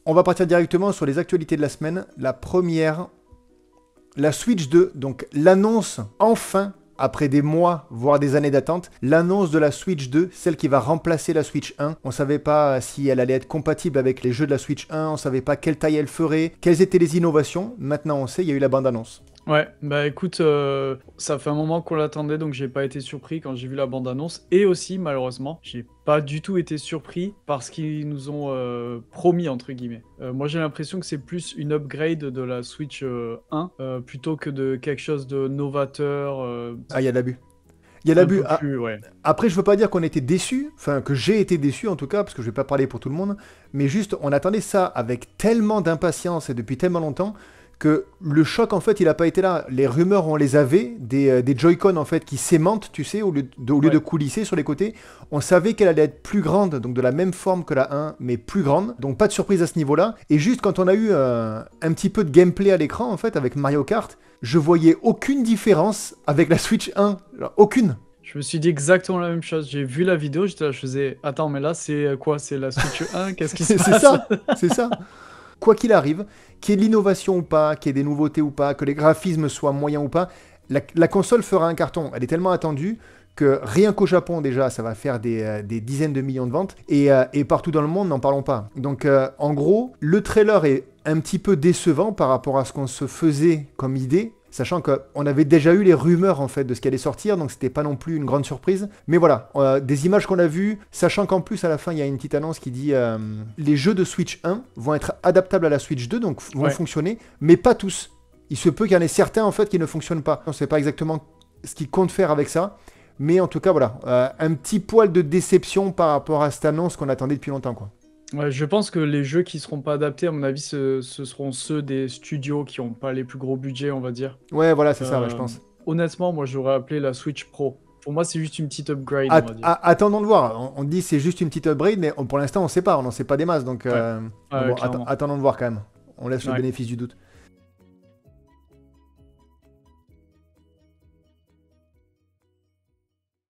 On va partir directement sur les actualités de la semaine. La première, la Switch 2, donc l'annonce enfin, après des mois, voire des années d'attente, l'annonce de la Switch 2, celle qui va remplacer la Switch 1. On ne savait pas si elle allait être compatible avec les jeux de la Switch 1, on ne savait pas quelle taille elle ferait, quelles étaient les innovations. Maintenant on sait, il y a eu la bande-annonce. Ouais, bah écoute, ça fait un moment qu'on l'attendait, donc j'ai pas été surpris quand j'ai vu la bande-annonce. Et aussi, malheureusement, j'ai pas du tout été surpris par ce qu'ils nous ont promis, entre guillemets. Moi, j'ai l'impression que c'est plus une upgrade de la Switch 1, plutôt que de quelque chose de novateur, Ah, il y a de l'abus. Il y a de un l'abus. peu plus, ouais. Après, je veux pas dire qu'on était déçus, enfin que j'ai été déçu en tout cas, parce que je vais pas parler pour tout le monde, mais juste on attendait ça avec tellement d'impatience et depuis tellement longtemps que le choc en fait il a pas été là. Les rumeurs on les avait, des Joy-Con en fait qui s'aimantent, tu sais, au lieu de Ouais. coulisser sur les côtés. On savait qu'elle allait être plus grande, donc de la même forme que la 1, mais plus grande, donc pas de surprise à ce niveau-là. Et juste quand on a eu un petit peu de gameplay à l'écran en fait avec Mario Kart, je voyais aucune différence avec la Switch 1, genre, aucune. Je me suis dit exactement la même chose. J'ai vu la vidéo, j'étais là, je faisais, attends, mais là, c'est quoi? C'est la Switch 1? Qu'est-ce qui se C'est passe? ça, c'est ça. Quoi qu'il arrive, qu'il y ait de l'innovation ou pas, qu'il y ait des nouveautés ou pas, que les graphismes soient moyens ou pas, la console fera un carton. Elle est tellement attendue que rien qu'au Japon déjà, ça va faire des dizaines de millions de ventes. Et partout dans le monde, n'en parlons pas. Donc en gros, le trailer est un petit peu décevant par rapport à ce qu'on se faisait comme idée. Sachant qu'on avait déjà eu les rumeurs en fait de ce qui allait sortir, donc c'était pas non plus une grande surprise. Mais voilà, des images qu'on a vues, sachant qu'en plus à la fin il y a une petite annonce qui dit les jeux de Switch 1 vont être adaptables à la Switch 2, donc vont Ouais. fonctionner, mais pas tous. Il se peut qu'il y en ait certains en fait qui ne fonctionnent pas. On ne sait pas exactement ce qu'ils comptent faire avec ça, mais en tout cas voilà, un petit poil de déception par rapport à cette annonce qu'on attendait depuis longtemps quoi. Ouais, je pense que les jeux qui seront pas adaptés, à mon avis, ce seront ceux des studios qui ont pas les plus gros budgets, on va dire. Ouais voilà c'est ça, ouais, je Euh, pense. Honnêtement, moi, j'aurais appelé la Switch Pro. Pour moi, c'est juste une petite upgrade, on va dire. Attendons de voir. On dit c'est juste une petite upgrade, mais pour l'instant on sait pas, on n'en sait pas des masses, donc Ouais, donc bon, clairement. attendons de voir quand même. On laisse le Ouais. bénéfice du doute.